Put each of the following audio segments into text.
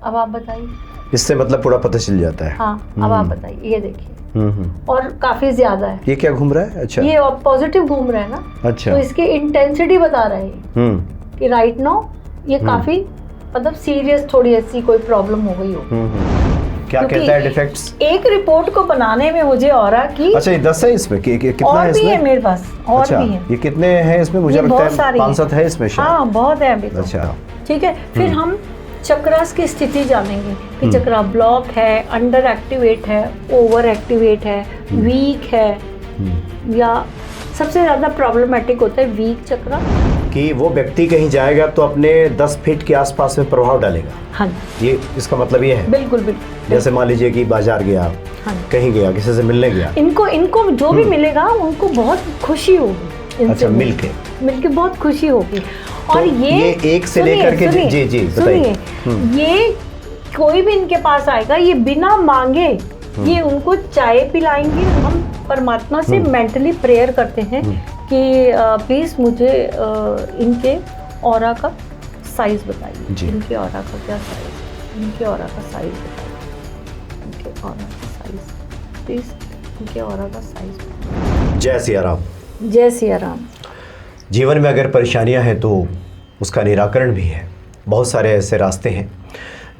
अब आप बताइए। इससे मतलब पूरा पता चल जाता है। हाँ, अब आप बताइए, ये देखिए। और काफी ज्यादा है। ये क्या घूम रहा है? अच्छा, ये पॉजिटिव घूम रहा है ना। अच्छा, तो इसकी इंटेंसिटी बता रहे हैं कि राइट नाउ ये काफी मतलब सीरियस थोड़ी ऐसी कोई प्रॉब्लम हो गई हो। क्या कहता है डिफेक्ट्स? एक रिपोर्ट को बनाने में मुझे ऑरा की। अच्छा, ये 10 है इसमें कितना और है भी इसमें? है मेरे पास, और अच्छा, भी है। ये कितने हैं इसमें? मुझे लगता है 5-7 है इसमें शायद। हाँ, बहुत है अभी तो। अच्छा, ठीक है। फिर हम चक्रास की स्थिति जानेंगे कि चक्रा ब्लॉक है, अंडर एक्टिवेट है, ओवर एक्टिवेट है, वीक है, या सबसे ज्यादा प्रॉब्लमेटिक होता है वीक चक्रा। कि वो व्यक्ति कहीं जाएगा तो अपने 10 फीट के आसपास में प्रभाव डालेगा। हाँ, ये इसका मतलब ये है। बिल्कुल बिल्कुल। जैसे मान लीजिए कि बाजार गया, हाँ, कहीं गया, किसी से मिलने गया, इनको जो भी मिलेगा उनको बहुत खुशी होगी। अच्छा, मिलके बहुत खुशी होगी। और तो ये एक से लेकर के जी बताइए। ये कोई भी इनके पास आएगा, ये बिना मांगे ये उनको चाय पिलाएंगे। हम परमात्मा से मेंटली प्रेयर करते हैं कि प्लीज मुझे इनके ऑरा का साइज बताइए। इनके ऑरा का क्या साइज? इनके ऑरा का साइज बताइए। इनके ऑरा का साइज प्लीज, इनके ऑरा का साइज। जय सिया राम। जय सिया राम। जीवन में अगर परेशानियां हैं तो उसका निराकरण भी है। बहुत सारे ऐसे रास्ते हैं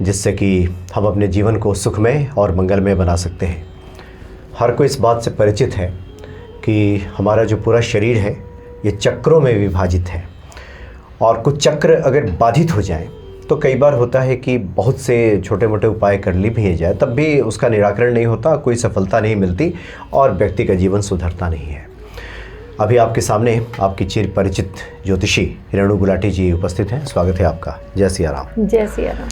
जिससे कि हम अपने जीवन को सुखमय और मंगलमय बना सकते हैं। हर कोई इस बात से परिचित है कि हमारा जो पूरा शरीर है ये चक्रों में विभाजित है, और कुछ चक्र अगर बाधित हो जाएं तो कई बार होता है कि बहुत से छोटे मोटे उपाय कर ली भी जाए तब भी उसका निराकरण नहीं होता, कोई सफलता नहीं मिलती और व्यक्ति का जीवन सुधरता नहीं है। अभी आपके सामने आपकी चिर परिचित ज्योतिषी रेणु गुलाटी जी उपस्थित हैं। स्वागत है आपका। जय सिया राम। जय सिया राम।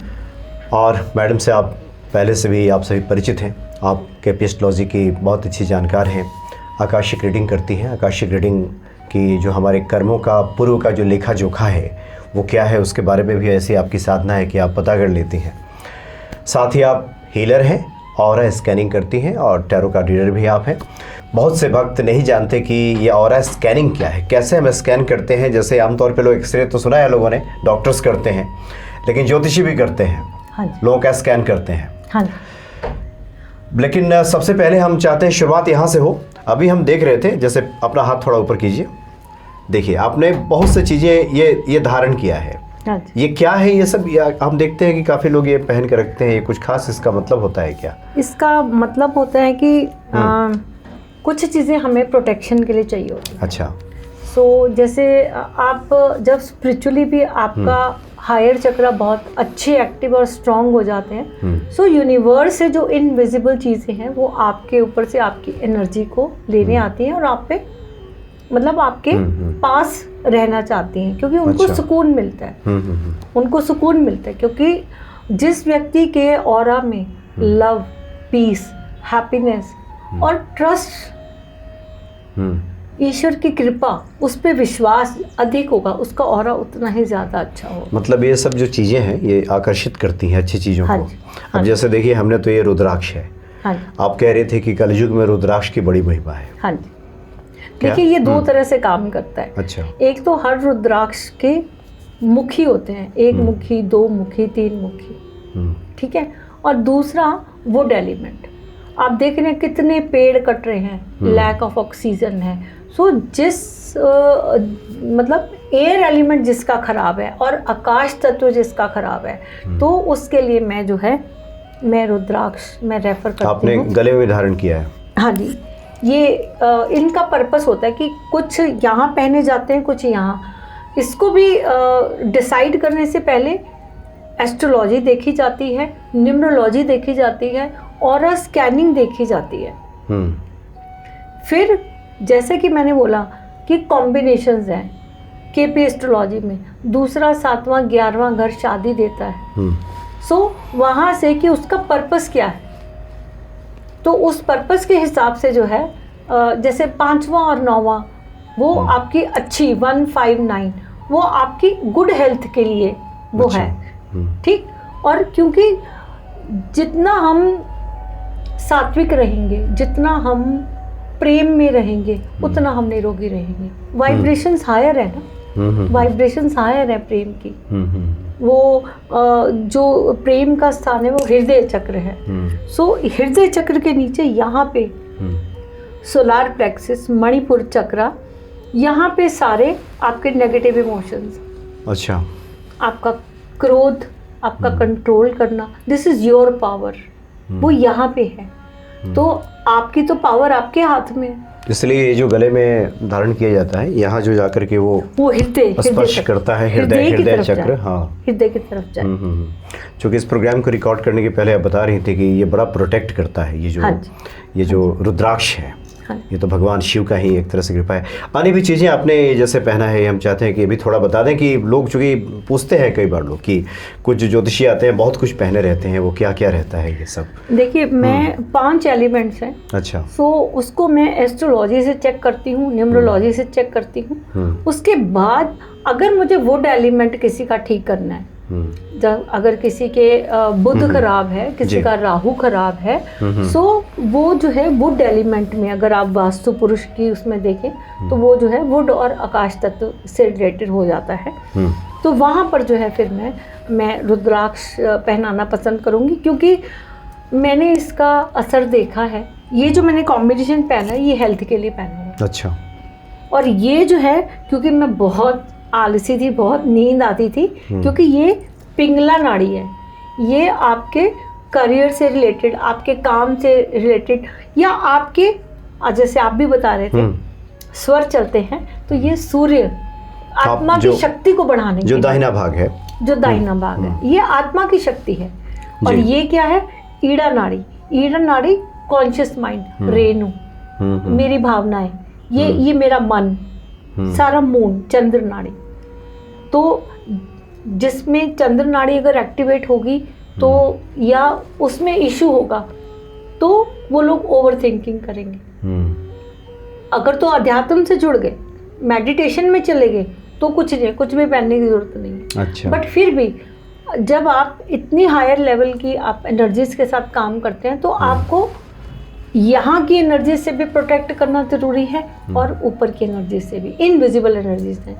और मैडम से आप पहले से भी आप सभी परिचित हैं। आप कैपिस्ट्रोलॉजी की बहुत अच्छी जानकार हैं, आकाशिक रीडिंग करती हैं। आकाशिक रीडिंग की जो हमारे कर्मों का पूर्व का जो लेखा जोखा है वो क्या है उसके बारे में भी ऐसी आपकी साधना है कि आप पता कर लेती हैं। साथ ही आप हीलर हैं, ऑरा स्कैनिंग करती हैं और टैरो कार्ड रीडर भी आप हैं। बहुत से भक्त नहीं जानते कि ये ऑरा स्कैनिंग क्या है, कैसे हम स्कैन करते हैं। जैसे आमतौर पे लोग एक्सरे तो सुना है लोगों ने, डॉक्टर्स करते हैं, लेकिन ज्योतिषी भी करते हैं। हाँ, लोगों का स्कैन करते हैं। हाँ। लेकिन सबसे पहले हम चाहते हैं शुरुआत यहाँ से हो। अभी हम देख रहे थे, जैसे अपना हाथ थोड़ा ऊपर कीजिए, देखिए आपने बहुत सी चीज़ें ये धारण किया है। ये क्या है ये सब? हम देखते हैं कि काफ़ी लोग ये पहन के रखते हैं, ये कुछ खास इसका मतलब होता है क्या? इसका मतलब होता है कि कुछ चीज़ें हमें प्रोटेक्शन के लिए चाहिए होती है। अच्छा। सो जैसे आप जब स्पिरिचुअली भी आपका हायर चक्रा बहुत अच्छे एक्टिव और स्ट्रांग हो जाते हैं, सो यूनिवर्स से जो इनविजिबल चीज़ें हैं वो आपके ऊपर से आपकी एनर्जी को लेने आती हैं और आप पे मतलब आपके पास रहना चाहती हैं, क्योंकि उनको सुकून मिलता है। उनको सुकून मिलता है क्योंकि जिस व्यक्ति के ऑरा में लव, पीस, हैप्पीनेस और ट्रस्ट, ईश्वर की कृपा, उस पे विश्वास अधिक होगा, उसका ऑरा उतना ही ज़्यादा अच्छा होगा। मतलब ये सब जो चीज़ें हैं ये आकर्षित करती हैं अच्छी चीज़ों को। अब जैसे देखिए हमने तो ये रुद्राक्ष है। आप कह रहे थे कि कलयुग में रुद्राक्ष की बड़ी महिमा है। हाँ जी। देखिए ये दो तरह से काम करता है। अच्छा। एक तो हर रुद्राक्ष के मुखी होते हैं, एक मुखी, दो मुखी, तीन मुखी, ठीक है। और दूसरा वुड एलिमेंट, आप देख रहे हैं कितने पेड़ कट रहे हैं, लैक ऑफ ऑक्सीजन है। सो जिस मतलब एयर एलिमेंट जिसका खराब है और आकाश तत्व जिसका खराब है, तो उसके लिए मैं जो है मैं रुद्राक्ष मैं रेफर करती हूँ। आपने गले में धारण किया है? हाँ जी। ये इनका पर्पस होता है कि कुछ यहाँ पहने जाते हैं, कुछ यहाँ। इसको भी डिसाइड करने से पहले एस्ट्रोलॉजी देखी जाती है, न्यूमरोलॉजी देखी जाती है, ऑरा स्कैनिंग देखी जाती है। फिर जैसे कि मैंने बोला कि कॉम्बिनेशंस हैं केपी एस्ट्रोलॉजी में, दूसरा, 7वां, 11वां घर शादी देता है। सो वहाँ से कि उसका पर्पस क्या है, तो उस पर्पस के हिसाब से जो है जैसे 5वां और 9वां वो आपकी अच्छी 159 वो आपकी गुड हेल्थ के लिए वो है, ठीक। और क्योंकि जितना हम सात्विक रहेंगे, जितना हम प्रेम में रहेंगे, उतना हम निरोगी रहेंगे। वाइब्रेशंस हायर है ना, वाइब्रेशंस हायर है प्रेम की। वो जो प्रेम का स्थान है वो हृदय चक्र है। सो हृदय चक्र के नीचे यहाँ पे सोलार प्लेक्सिस, मणिपुर चक्रा, यहाँ पे सारे आपके नेगेटिव इमोशंस, अच्छा, आपका क्रोध, आपका कंट्रोल करना, दिस इज योर पावर, वो यहाँ पे है। तो आपकी तो पावर आपके हाथ में है। इसलिए ये जो गले में धारण किया जाता है, यहाँ जो जाकर के वो हृदय स्पर्श करता है, हृदय चक्र, हाँ, हृदय की तरफ जाए। क्योंकि इस प्रोग्राम को रिकॉर्ड करने के पहले आप बता रही थी कि ये बड़ा प्रोटेक्ट करता है, ये जो रुद्राक्ष है, ये तो भगवान शिव का ही एक तरह से कृपा है। अन्य भी चीज़ें आपने जैसे पहना है, हम चाहते हैं कि अभी थोड़ा बता दें कि लोग, चूँकि पूछते हैं कई बार लोग कि कुछ जो ज्योतिषी आते हैं बहुत कुछ पहने रहते हैं, वो क्या क्या रहता है ये सब? देखिए, मैं 5 एलिमेंट्स हैं। अच्छा। सो उसको मैं एस्ट्रोलॉजी से चेक करती हूँ, न्यूमरोलॉजी से चेक करती हूँ। उसके बाद अगर मुझे वुड एलिमेंट किसी का ठीक करना है, जब अगर किसी के बुध खराब है, किसी का राहु खराब है, सो वो जो है वुड एलिमेंट में, अगर आप वास्तु पुरुष की उसमें देखें तो वो जो है वुड और आकाश तत्व से रिलेटेड हो जाता है। तो वहाँ पर जो है फिर मैं रुद्राक्ष पहनाना पसंद करूँगी, क्योंकि मैंने इसका असर देखा है। ये जो मैंने कॉम्बिनेशन पहना है ये हेल्थ के लिए पहना है। अच्छा। और ये जो है, क्योंकि मैं बहुत आलसी थी, बहुत नींद आती थी, क्योंकि ये पिंगला नाड़ी है, ये आपके करियर से रिलेटेड, आपके काम से रिलेटेड, या आपके, जैसे आप भी बता रहे थे स्वर चलते हैं, तो ये सूर्य आत्मा की शक्ति को बढ़ाने जो दाहिना भाग है, जो दाहिना भाग है, ये आत्मा की शक्ति है। और ये क्या है? ईड़ा नाड़ी। ईड़ा नाड़ी कॉन्शियस माइंड, रेणु, मेरी भावनाएं, ये मेरा मन, सारा मून, चंद्र नाड़ी। तो जिसमें चंद्र नाड़ी अगर एक्टिवेट होगी तो या उसमें इशू होगा तो वो लोग ओवर थिंकिंग करेंगे। अगर तो अध्यात्म से जुड़ गए, मेडिटेशन में चले गए, तो कुछ नहीं, कुछ भी पहनने की जरूरत नहीं है। अच्छा। बट फिर भी जब आप इतनी हायर लेवल की आप एनर्जीज के साथ काम करते हैं तो आपको यहाँ की एनर्जी से भी प्रोटेक्ट करना जरूरी है और ऊपर की एनर्जी से भी, इनविजिबल एनर्जीज हैं।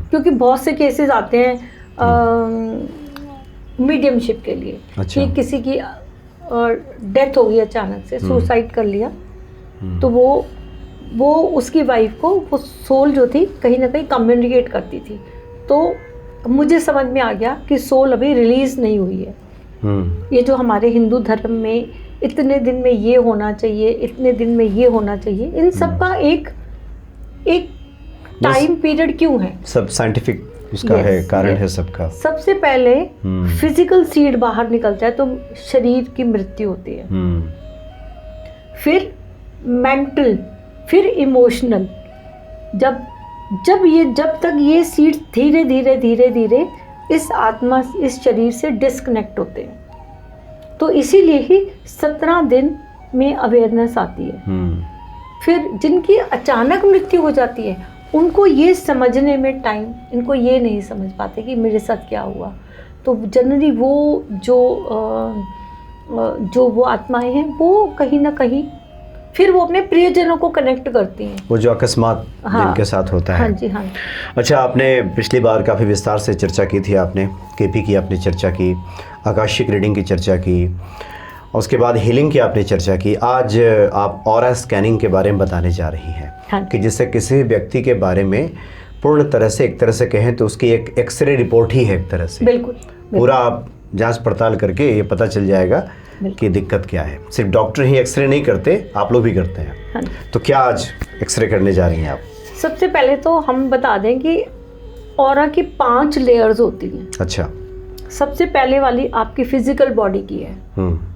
क्योंकि बहुत से केसेस आते हैं मीडियमशिप के लिए। अच्छा। कि किसी की डेथ हो गई अचानक से, सुसाइड कर लिया, तो वो उसकी वाइफ को, वो सोल जो थी कहीं ना कहीं कम्युनिकेट करती थी। तो मुझे समझ में आ गया कि सोल अभी रिलीज नहीं हुई है। ये जो हमारे हिंदू धर्म में इतने दिन में ये होना चाहिए, इतने दिन में ये होना चाहिए, इन सब का एक टाइम पीरियड क्यों है? सब साइंटिफिक उसका है, कारण है सबका। सबसे पहले फिजिकल सीड बाहर निकल जाए तो शरीर की मृत्यु होती है, फिर मेंटल, फिर इमोशनल। जब तक ये सीड धीरे धीरे धीरे धीरे इस आत्मा, इस शरीर से डिस्कनेक्ट होते हैं, तो इसीलिए ही 17 दिन में अवेयरनेस आती है। फिर जिनकी अचानक मृत्यु हो जाती है उनको ये समझने में टाइम, इनको ये नहीं समझ पाते कि मेरे साथ क्या हुआ। तो जनरली वो जो वो आत्माएं हैं वो कहीं ना कहीं फिर वो अपने प्रियजनों को कनेक्ट करती हैं, वो जो अकस्मात जिनके साथ होता है। हाँ जी, हाँ। अच्छा, आपने पिछली बार काफ़ी विस्तार से चर्चा की थी, आपने केपी की आपने चर्चा की, आकाशिक रीडिंग की चर्चा की, और उसके बाद हीलिंग की आपने चर्चा की। आज आप ऑरा स्कैनिंग के बारे में बताने जा रही हैं। हाँ। कि जिससे किसी व्यक्ति के बारे में पूर्ण तरह से, एक तरह से कहें तो उसकी एक एक्सरे रिपोर्ट ही है एक तरह से। बिल्कुल। पूरा आप जांच पड़ताल करके ये पता चल जाएगा कि दिक्कत क्या है। सिर्फ डॉक्टर ही एक्सरे नहीं करते, आप लोग भी करते हैं। हाँ। तो क्या आज एक्सरे करने जा रही हैं आप? सबसे पहले तो हम बता दें कि ऑरा की 5 लेयर्स होती हैं। अच्छा। सबसे पहले वाली आपकी फिजिकल बॉडी की है,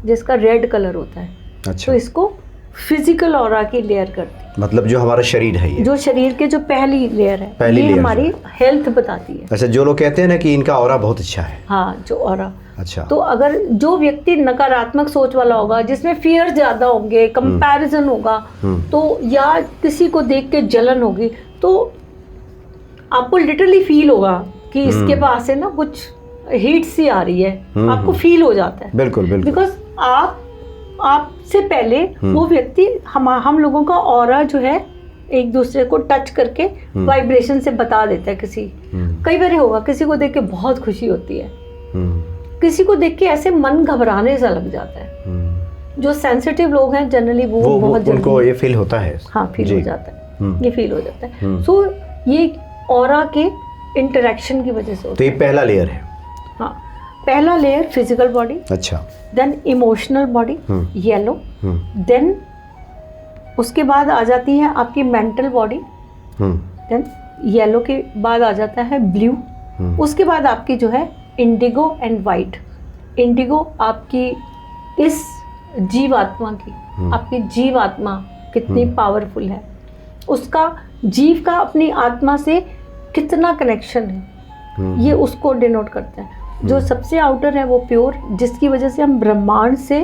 जिसका रेड कलर होता है। अच्छा। तो इसको फिजिकल ऑरा की लेयर करती है, मतलब जो हमारा शरीर है, ये जो शरीर के जो पहली लेयर है, पहली लेयर हमारी हेल्थ बताती है। अच्छा, जो लोग कहते हैं ना कि इनका ऑरा बहुत अच्छा है। हाँ, जो ऑरा। अच्छा। तो अगर जो व्यक्ति नकारात्मक सोच वाला होगा, जिसमें फियर ज्यादा होंगे, कंपैरिजन होगा, तो या किसी को देख के जलन होगी, तो आपको लिटरली फील होगा कि इसके पास से ना कुछ हीट सी आ रही है, आपको फील हो जाता है। बिल्कुल बिल्कुल। बिकॉज आपसे पहले वो व्यक्ति, हम लोगों का ऑरा जो है एक दूसरे को टच करके वाइब्रेशन से बता देता है किसी। कई बार होगा किसी को देख के बहुत खुशी होती है, किसी को देख के ऐसे मन घबराने सा लग जाता है। जो सेंसिटिव लोग हैं जनरली वो बहुत जल्दी उनको ये फील होता है। हाँ, फील हो जाता है, ये फील हो जाता है। सो ये ऑरा के इंटरेक्शन की वजह से होता तो ये पहला लेयर है। हाँ, पहला लेयर फिजिकल बॉडी, अच्छा, then emotional body yellow, then उसके बाद आ जाती है आपकी मेंटल बॉडी, देन येलो के बाद आ जाता है ब्लू, उसके बाद आपकी जो है इंडिगो एंड वाइट। इंडिगो आपकी इस जीवात्मा की, आपकी जीवात्मा कितनी पावरफुल है, उसका जीव का अपनी आत्मा से कितना कनेक्शन है, ये उसको डिनोट करता है। जो सबसे आउटर है वो प्योर, जिसकी वजह से हम ब्रह्मांड से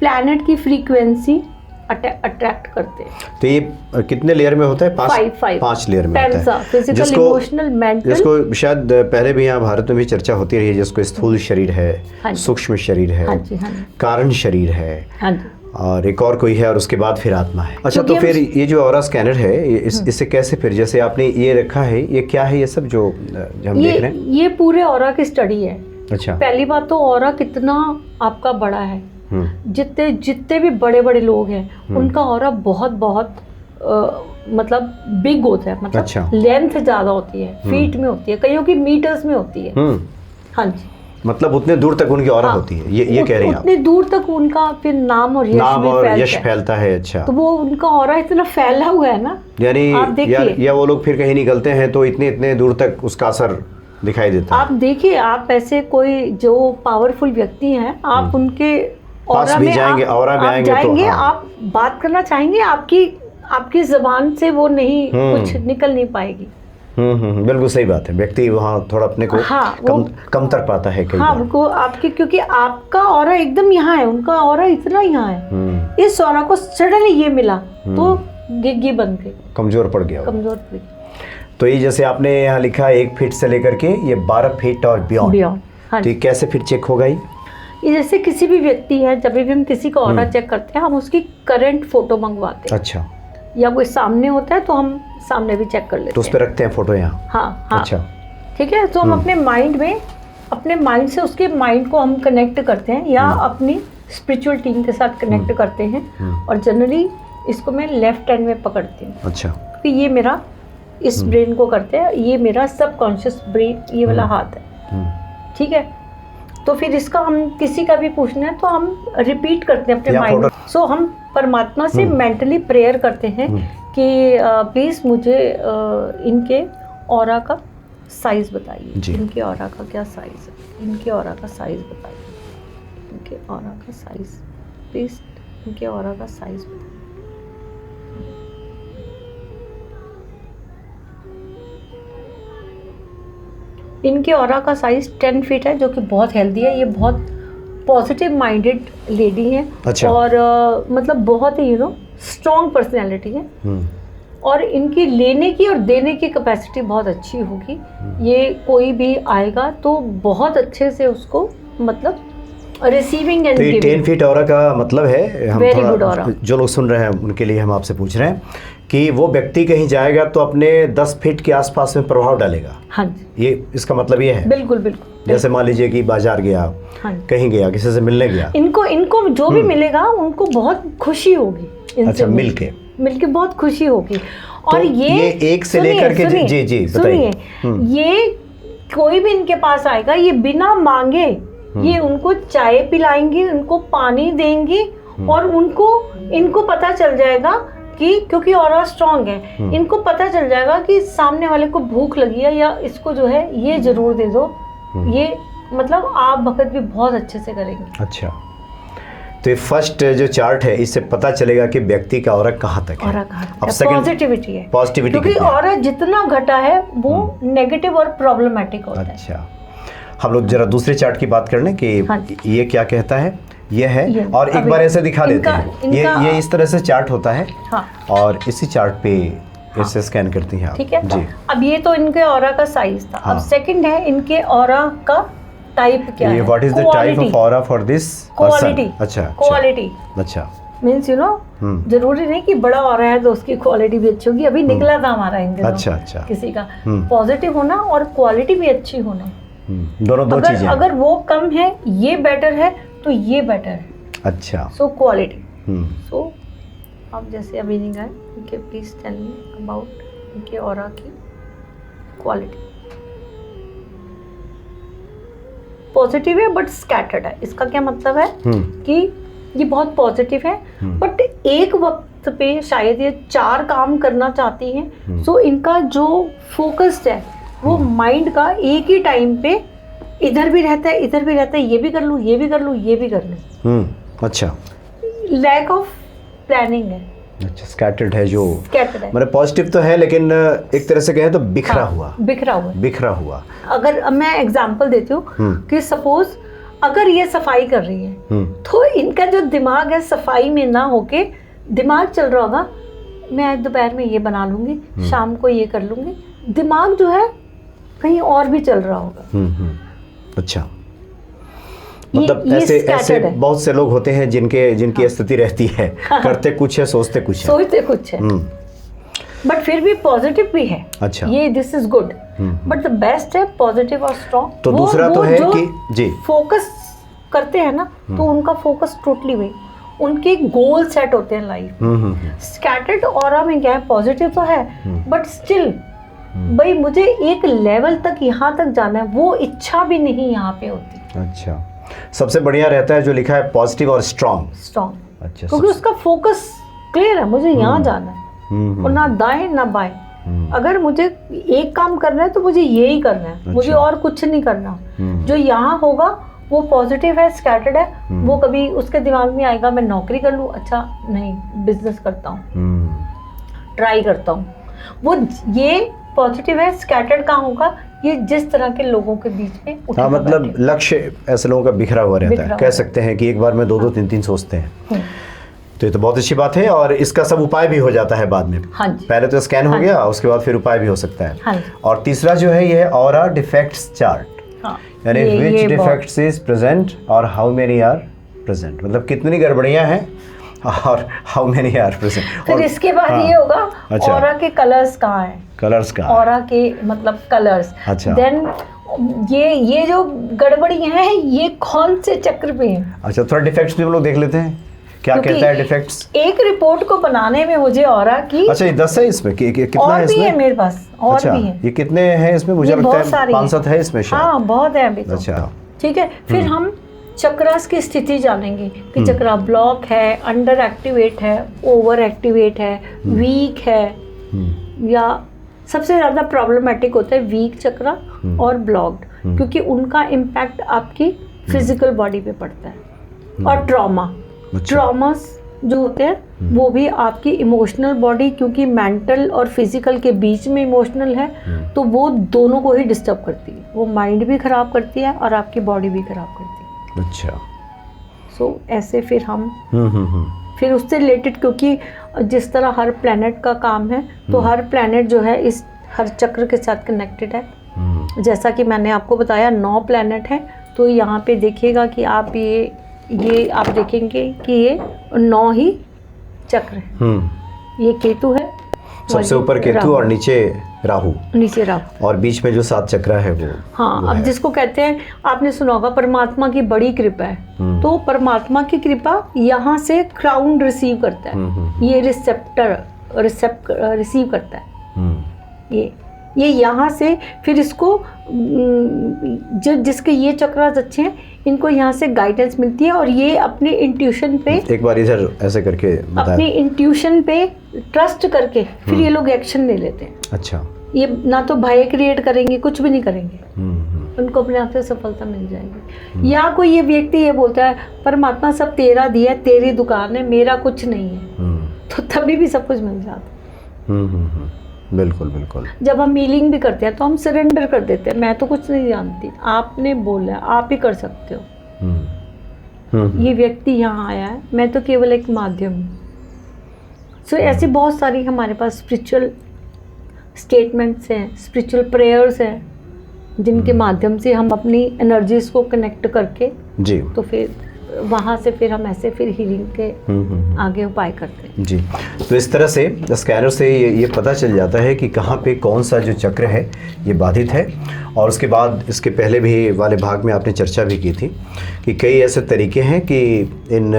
प्लैनेट की फ्रीक्वेंसी अट्रैक्ट करते हैं। तो ये कितने लेयर में होता है? पांच लेयर में होता है। Physical, emotional, mental. जिसको शायद पहले भी यहाँ भारत में भी चर्चा होती रही है, जिसको स्थूल शरीर है, सूक्ष्म शरीर है, कारण शरीर है, और एक और कोई है, और उसके बाद फिर आत्मा है। अच्छा, तो फिर ये जो ऑरा स्कैनर है, इससे कैसे, फिर जैसे आपने ये रखा है, ये क्या है, ये सब जो हम देख रहे हैं? ये पूरे ऑरा की स्टडी है। अच्छा, पहली बात तो ऑरा कितना आपका बड़ा है, जितने भी बड़े बड़े लोग हैं उनका ऑरा बहुत बहुत मतलब बिग होता है, मतलब अच्छा, लेंथ ज्यादा होती है, फीट में होती है, कईयों की मीटर्स में होती है। हाँ जी, मतलब उतने दूर तक उनकी ऑरा होती है, ये कह रहे हैं आप? उतने दूर तक उनका फिर नाम और यश फैलता है। अच्छा, तो वो उनका ऑरा इतना फैला हुआ है ना, यानी या वो लोग फिर कहीं निकलते हैं तो इतने दूर तक उसका असर दिखाई देता है। आप देखिए, आप ऐसे कोई जो पावरफुल व्यक्ति हैं, आप उनके ऑरा में जाएंगे, तो आप बात करना चाहेंगे, आपकी जुबान से वो नहीं कुछ निकल नहीं पाएगी। बिल्कुल सही बात है। व्यक्ति वहाँ थोड़ा अपने को कमतर पाता है कई बार। वो आपके, क्योंकि आपका ऑरा एकदम यहाँ है, उनका ऑरा इतना यहाँ है, इस ऑरा को सडनली ये मिला तो गिग्गी बन गई, कमजोर पड़ गया। तो ये जैसे आपने यहाँ लिखा 1 फीट से लेकर के ये 12 फीट और बियॉन्ड, तो ये कैसे फिर चेक होगा? ये जैसे किसी भी व्यक्ति है, जब भी हम किसी का ऑरा चेक करते हैं, हम उसकी करंट फोटो मंगवाते हैं। अच्छा, या कोई सामने होता है तो हम सामने भी चेक कर लेते हैं, तो उस पे रखते हैं फोटो यहाँ? हाँ। अच्छा, ठीक है। तो हम अपने माइंड से उसके माइंड को हम कनेक्ट करते हैं, या अपनी स्पिरिचुअल टीम के साथ कनेक्ट करते हैं, और जनरली इसको मैं लेफ्ट हैंड में पकड़ती हूँ। अच्छा, क्योंकि ये मेरा इस ब्रेन को करते हैं, ये मेरा सबकॉन्शियस ब्रेन, ये वाला हाथ है। ठीक है, तो फिर इसका हम किसी का भी पूछना है तो हम रिपीट करते हैं अपने माइंड। सो हम परमात्मा से मेंटली प्रेयर करते हैं कि प्लीज़ मुझे इनके ऑरा का साइज़ बताइए, इनके ऑरा का क्या साइज़ है, इनके ऑरा का साइज़ बताइए, इनके ऑरा का साइज़, प्लीज़ इनके ऑरा का साइज़ बताइए। इनके ऑरा का साइज 10 फीट है, जो कि बहुत हेल्दी है। ये बहुत पॉजिटिव माइंडेड लेडी है। अच्छा। और मतलब बहुत ही स्ट्रॉन्ग पर्सनैलिटी है, और इनकी लेने की और देने की कैपेसिटी बहुत अच्छी होगी। ये कोई भी आएगा तो बहुत अच्छे से उसको मतलब receiving end giving. 10 feet aura का मतलब है, हम वेरी गुड ऑरा, जो लोग सुन रहे हैं उनके लिए हम आपसे पूछ रहे हैं कि वो व्यक्ति कहीं जाएगा तो अपने 10 फीट के आसपास में प्रभाव डालेगा। हाँ जी, ये इसका मतलब ये है? बिल्कुल बिल्कुल। जैसे मान लीजिए कि बाजार गया, हाँ, कहीं गया, किसी से मिलने गया, इनको जो भी मिलेगा उनको बहुत खुशी होगी। अच्छा, मिलके बहुत खुशी होगी। और तो ये एक से लेकर के जी बताइए। ये कोई भी इनके पास आएगा, ये बिना मांगे ये उनको चाय पिलाएंगी, उनको पानी देंगी, और इनको पता चल जाएगा कि क्योंकि ऑरा स्ट्रांग है, इनको पता चल जाएगा कि सामने वाले को भूख लगी है, या इसको जो है ये जरूर दे दो। ये मतलब आप भगत भी बहुत अच्छे से करेंगे। अच्छा, तो ये फर्स्ट जो चार्ट है, इससे पता चलेगा कि व्यक्ति का ऑरा कहाँ तक है। अब पॉजिटिविटी है, क्योंकि ऑरा जितना घटा है वो नेगेटिव और प्रॉब्लमेटिक होता है। अच्छा, हम लोग जरा दूसरे चार्ट की बात कर लें कि ये क्या कहता है। ये है, और एक बार ऐसे दिखा देते हैं। ये इस तरह से चार्ट होता है। हाँ। और इसी चार्ट पे ऐसे स्कैन करती हैं आप। ठीक है जी। अब ये तो इनके ऑरा का साइज था। अब सेकंड है इनके ऑरा का टाइप क्या है। What is the type of aura for this person? अच्छा, क्वालिटी। अच्छा, मीन्स यू नो, जरूरी नहीं कि बड़ा हो रहा है तो उसकी क्वालिटी भी अच्छी होगी। अभी निकला था हमारा इन दिनों अच्छा किसी का, पॉजिटिव होना और क्वालिटी भी अच्छी होना, दोनों दो चीजें। अगर वो कम है, ये बेटर है तो ये बेटर है। अच्छा। So quality. सो आप जैसे अभी नहीं गए, इनके प्लीज टेल मी अबाउट इनके ऑरा की क्वालिटी। पॉजिटिव है बट स्कैटर्ड है। इसका क्या मतलब है कि ये बहुत पॉजिटिव है बट एक वक्त पे शायद ये 4 काम करना चाहती हैं। सो इनका जो फोकस्ड है वो माइंड का एक ही टाइम पे इधर भी रहता है, इधर भी रहता है, ये भी कर लूँ, ये भी कर लूँ, ये भी कर लूँ। अच्छा। लैक ऑफ प्लानिंग है। अच्छा, स्कैटर्ड है जो, स्कैटर्ड है, मतलब पॉजिटिव तो है लेकिन एक तरह से कहें तो बिखरा हुआ। बिखरा हुआ। अगर अब मैं एग्जांपल देती हूँ कि सपोज अगर ये सफाई कर रही है तो इनका जो दिमाग है सफाई में ना होके दिमाग चल रहा होगा, मैं आज दोपहर में ये बना लूंगी, शाम को ये कर लूंगी। दिमाग जो है कहीं और भी चल रहा होगा। अच्छा, मतलब ऐसे बहुत से लोग होते हैं जिनकी स्थिति रहती है, करते कुछ है, सोचते कुछ है, बट फिर भी पॉजिटिव भी है। अच्छा, ये this is good, but the best है पॉजिटिव और स्ट्रॉन्ग। तो दूसरा तो है कि जी फोकस करते हैं ना, तो उनका फोकस टोटली वही, उनके गोल सेट होते हैं लाइफ। स्कैटर्ड ऑरा में क्या है, पॉजिटिव तो है बट स्टिल भाई मुझे एक लेवल तक यहाँ तक जाना है, वो इच्छा भी नहीं यहाँ पे होती। अच्छा, सबसे बढ़िया रहता है जो लिखा है पॉजिटिव और स्ट्रॉन्ग। अच्छा, क्योंकि उसका फोकस क्लियर है, मुझे यहाँ जाना है और ना दाएं ना बाएं। अगर मुझे एक काम करना है तो मुझे यही करना है। अच्छा। मुझे और कुछ नहीं करना। जो यहाँ होगा वो पॉजिटिव है, स्कैटर्ड है, वो कभी उसके दिमाग में आएगा मैं नौकरी कर लूँ, अच्छा नहीं बिजनेस करता हूँ, ट्राई करता हूँ। वो ये पॉजिटिव है, स्कैटर्ड कहाँ होगा, ये जिस तरह के लोगों के बीच में हाँ, मतलब लक्ष्य ऐसे लोगों का बिखरा हुआ रहता है। कह सकते हैं कि एक बार में 2-2 3-3 सोचते हैं। तो ये तो बहुत अच्छी बात है और इसका सब उपाय भी हो जाता है बाद में। हाँ जी। पहले तो स्कैन हो गया, उसके बाद फिर उपाय भी हो सकता है। हाँ। और तीसरा जो है ये ऑरा डिफेक्ट्स चार्ट, यानी विच डिफेक्ट्स इज प्रेजेंट और हाउ मेनी आर प्रेजेंट, मतलब कितनी गड़बड़ियां हैं और हाउ मेनी आर प्रेजेंट। फिर इसके बाद ये होगा ऑरा के कलर्स कहाँ हैं, ऑरा के मतलब कलर्स। अच्छा, देन ये जो गड़बड़ियां हैं ये कौन से चक्र पे हैं। अच्छा, थोड़ा डिफेक्ट्स भी हम लोग देख लेते हैं, क्या कहता है डिफेक्ट्स। एक रिपोर्ट को बनाने में मुझे ऑरा की, अच्छा ये 10 है इसमें, कितना और है इसमें? भी है मेरे पास, और अच्छा, भी है। ये कितने हैं इसमें? मुझे लगता है 5-7 है इसमें शायद। हाँ बहुत है अभी तो। अच्छा ठीक है, फिर हम चक्रास की स्थिति जानेंगे कि चक्रा ब्लॉक है, अंडर एक्टिवेट है, ओवर एक्टिवेट है, वीक है, या सबसे ज़्यादा प्रॉब्लमेटिक होता है वीक चक्रा और ब्लॉक्ड, क्योंकि उनका इम्पैक्ट आपकी फिजिकल बॉडी पे पड़ता है। और ट्रॉमास जो होते हैं वो भी आपकी इमोशनल बॉडी, क्योंकि मेंटल और फिजिकल के बीच में इमोशनल है, तो वो दोनों को ही डिस्टर्ब करती है। वो माइंड भी ख़राब करती है और आपकी बॉडी भी ख़राब करती है। अच्छा, सो ऐसे फिर हम फिर उससे रिलेटेड, क्योंकि जिस तरह हर प्लैनेट का काम है, तो हर प्लैनेट जो है इस हर चक्र के साथ कनेक्टेड है। जैसा कि मैंने आपको बताया 9 प्लैनेट हैं, तो यहाँ पे देखिएगा कि आप ये आप देखेंगे कि ये 9 ही चक्र हैं। ये केतु है, सबसे ऊपर केतु और नीचे राहु, और बीच में जो 7 चक्र है वो। हाँ, अब जिसको कहते हैं, आपने सुना होगा परमात्मा की बड़ी कृपा है, तो परमात्मा की कृपा यहाँ से क्राउन रिसीव करता है, ये रिसीव करता है। ये यहाँ से फिर इसको जो जिसके ये चक्रास अच्छे हैं इनको यहाँ से गाइडेंस मिलती है, और ये अपने इंट्यूशन पे, एक बार इधर ऐसे करके बताएं, अपने इंट्यूशन पे ट्रस्ट करके फिर ये लोग एक्शन ले लेते हैं। अच्छा, ये ना तो भय क्रिएट करेंगे, कुछ भी नहीं करेंगे, उनको अपने आप से सफलता मिल जाएगी। या कोई ये व्यक्ति ये बोलता है परमात्मा सब तेरा दिया, तेरी दुकान है, मेरा कुछ नहीं है, तो तभी भी सब कुछ मिल जाता है। बिल्कुल बिल्कुल। जब हम हीलिंग भी करते हैं तो हम सरेंडर कर देते हैं, मैं तो कुछ नहीं जानती, आपने बोला आप ही कर सकते हो। ये व्यक्ति यहाँ आया है, मैं तो केवल एक माध्यम हूँ। सो ऐसी बहुत सारी हमारे पास स्पिरिचुअल स्टेटमेंट्स हैं, स्पिरिचुअल प्रेयर्स हैं, जिनके माध्यम से हम अपनी एनर्जीज को कनेक्ट करके जी, तो फिर वहाँ से फिर हम ऐसे फिर हीलिंग के आगे उपाय करते हैं। जी, तो इस तरह से स्कैनर से ये पता चल जाता है कि कहाँ पे कौन सा जो चक्र है ये बाधित है। और उसके बाद इसके पहले भी वाले भाग में आपने चर्चा भी की थी कि कई ऐसे तरीके हैं कि इन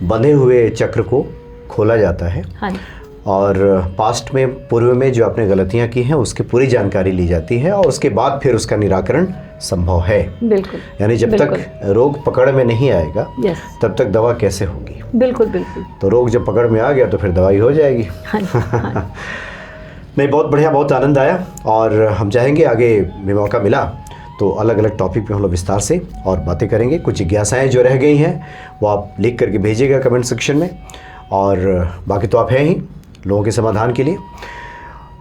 बंधे हुए चक्र को खोला जाता है। हाँ जी। और पास्ट में, पूर्व में जो आपने गलतियां की हैं उसकी पूरी जानकारी ली जाती है और उसके बाद फिर उसका निराकरण संभव है। बिल्कुल। यानी जब तक रोग पकड़ में नहीं आएगा यस, तब तक दवा कैसे होगी। बिल्कुल बिल्कुल। तो रोग जब पकड़ में आ गया तो फिर दवाई हो जाएगी। हाँ जी, हाँ। नहीं, बहुत बढ़िया, बहुत आनंद आया। और हम चाहेंगे आगे भी मौका मिला तो अलग अलग टॉपिक पे हम लोग विस्तार से और बातें करेंगे। कुछ जिज्ञासाएँ जो रह गई हैं वो आप लिख करके भेजिएगा कमेंट सेक्शन में, और बाकी तो आप हैं ही लोगों के समाधान के लिए।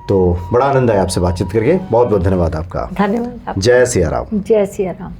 तो बड़ा आनंद आया आपसे बातचीत करके। बहुत बहुत धन्यवाद आपका। धन्यवाद। जय सिया राम। जय सिया राम।